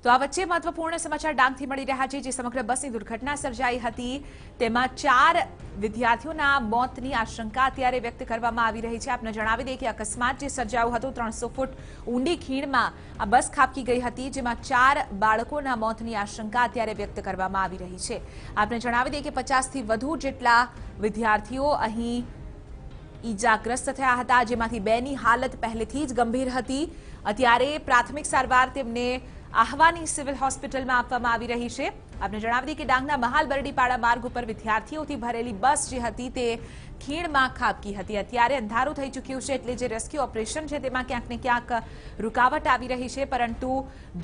તો આ વચ્ચે મહત્વપૂર્ણ સમાચાર ડાંગથી મળી રહ્યા છે, જે સમગ્ર બસની દુર્ઘટના સર્જાઈ હતી તેમાં 4 વિદ્યાર્થીઓના મોતની આશંકા અત્યારે વ્યક્ત કરવામાં આવી રહી છે। આપને જણાવી દઈએ કે અકસ્માત જે સર્જાયો હતો 300 ફૂટ ઊંડી ખીણમાં આ બસ ખાબકી ગઈ હતી, જેમાં 4 બાળકોના મોતની આશંકા અત્યારે વ્યક્ત કરવામાં આવી રહી છે। આપને જણાવી દઈએ કે 50થી વધુ જેટલા વિદ્યાર્થીઓ અહીં ઈજાગ્રસ્ત થયા હતા, જેમાંથી 2ની હાલત પહેલેથી જ ગંભીર હતી। અત્યારે પ્રાથમિક સારવાર તેમને આહવાની સિવિલ હોસ્પિટલમાં આપવામાં આવી રહી છે। આપને જણાવી દઈએ કે ડાંગના મહાલ બરડીપાડા માર્ગ ઉપર વિદ્યાર્થીઓથી ભરેલી બસ જે હતી તે ખીણમાં ખાબકી હતી। અત્યારે અંધારું થઈ ચૂક્યું છે, એટલે જે રેસ્ક્યુ ઓપરેશન છે તેમાં ક્યાંક ને ક્યાંક રૂકાવટ આવી રહી છે, પરંતુ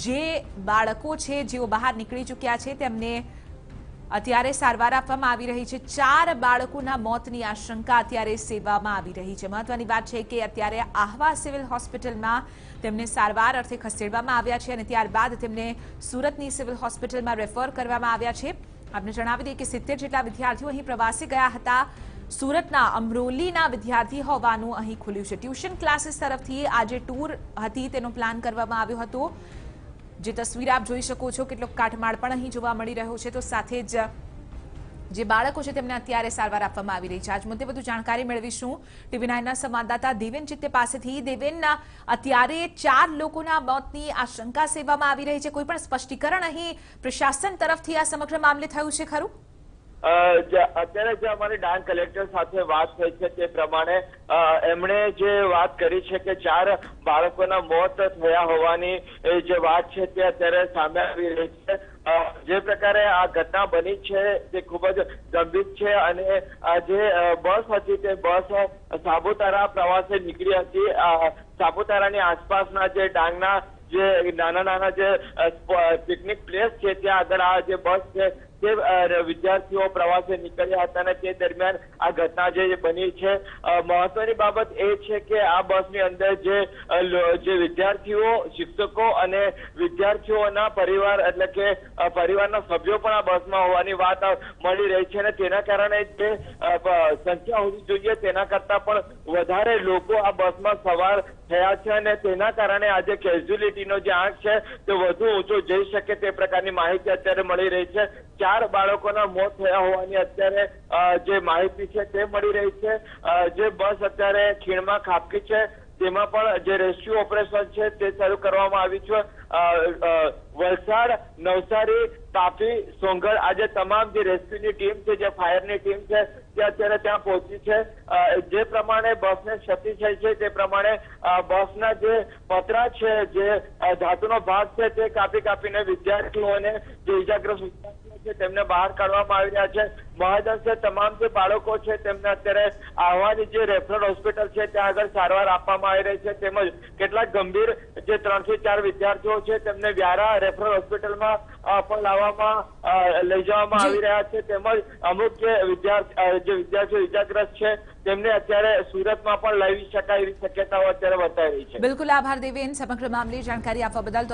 જે બાળકો છે જેઓ બહાર નીકળી ચૂક્યા છે તેમને અત્યારે સારવાર આપવામાં આવી રહી છે। 4 બાળકોના મોતની આશંકા અત્યારે સેવામાં આવી રહી છે। મહત્વની વાત છે કે અત્યારે આહવા સિવિલ હોસ્પિટલમાં તેમને સારવાર અર્થે ખસેડવામાં આવ્યા છે અને ત્યારબાદ તેમને સુરતની સિવિલ હોસ્પિટલમાં રેફર કરવામાં આવ્યા છે। આપને જણાવી દઈએ કે 70 જેટલા વિદ્યાર્થીઓ અહીં પ્રવાસે ગયા હતા। સુરતના અમરોલીના વિદ્યાર્થી હોવાનું અહીં ખુલ્યું છે। ટ્યુશન ક્લાસીસ તરફથી આજે ટૂર હતી તેનો પ્લાન કરવામાં આવ્યો હતો। જે તસવીર આપ જોઈ શકો છો, કેટલો કાટમાળ પણ અહીં જોવા મળી રહ્યો છે। તો સાથે જ જે બાળકો છે તેમને અત્યારે સારવાર આપવામાં આવી રહી છે। આજ મુદ્દે વધુ જાણકારી મેળવીશું TV9ના સંવાદદાતા દેવેન ચિત્તે પાસેથી। દેવેન, અત્યારે 4 લોકોના મોતની આશંકા સેવામાં આવી રહી છે, કોઈ પણ સ્પષ્ટીકરણ અહીં પ્રશાસન તરફથી આ સમગ્ર મામલે થયું છે ખરું? અત્યારે જે અમારી ડાંગ કલેક્ટર સાથે વાત થઈ છે તે પ્રમાણે એમણે જે વાત કરી છે કે 4 બાળકોના મોત થયા હોવાની જે વાત છે તે અત્યારે સામે આવી રહી છે। જે પ્રકારે આ ઘટના બની છે તે ખૂબ જ ગંભીર છે અને જે બસ હતી તે બસ સાપુતારા પ્રવાસે નીકળી હતી। સાપુતારાની આસપાસના જે ડાંગના જે નાના જે પિકનિક પ્લેસ છે ત્યાં આગળ આ જે બસ છે તે વિદ્યાર્થીઓ પ્રવાસે નીકળ્યા હતા અને તે દરમિયાન આ ઘટના જે બની છે। મહત્વની બાબત એ છે કે આ બસની અંદર જે વિદ્યાર્થીઓ, શિક્ષકો અને વિદ્યાર્થીઓના પરિવાર એટલે કે પરિવારના સભ્યો પણ આ બસમાં હોવાની વાત મળી રહી છે અને તેના કારણે જે સંખ્યા હોવી જોઈએ તેના કરતા પણ વધારે લોકો આ બસમાં સવાર થયા છે અને તેના કારણે આજે કેઝ્યુલિટીનો જે આંક છે તે વધુ ઊંચો જઈ શકે તે પ્રકારની માહિતી અત્યારે મળી રહી છે। 4 બાળકોના મોત થયા હોવાની અત્યારે જે માહિતી છે તે મળી રહી છે। જે બસ અત્યારે ખીણમાં ખાબકી છે તેમાં પણ જે રેસ્ક્યુ ઓપરેશન છે તે શરૂ કરવામાં આવ્યું છે। વલસાડ, નવસારી, તાપી, સોંગઢ આજે તમામ જે રેસ્ક્યુની ટીમ છે, જે ફાયરની ટીમ છે તે અત્યારે ત્યાં પહોંચી છે। જે પ્રમાણે બસને ક્ષતિ થઈ છે તે પ્રમાણે બસના જે પતરા છે, જે ધાતુનો ભાગ છે તે કાપીને વિદ્યાર્થીઓને જે ઇજાગ્રસ્ત તેમને બહાર કાઢવામાં આવી રહ્યા છે। મહદઅંશે તમામ જે બાળકો છે તેમને અત્યારે આહવાની જે રેફરલ હોસ્પિટલ છે ત્યાં આગળ સારવાર આપવામાં આવી રહી છે, તેમજ કેટલાક ગંભીર જે 3 થી 4 વિદ્યાર્થીઓ છે તેમને વ્યારા રેફરલ હોસ્પિટલમાં પણ લાવવામાં લઈ જવામાં આવી રહ્યા છે, તેમજ અમુક જે વિદ્યાર્થીઓ ઇજાગ્રસ્ત છે તેમને અત્યારે સુરતમાં પણ લાવી શકાય એવી શક્યતાઓ અત્યારે વર્તાઈ રહી છે। બિલકુલ, આભાર દેવેન સમગ્ર મામલે જાણકારી આપવા બદલ।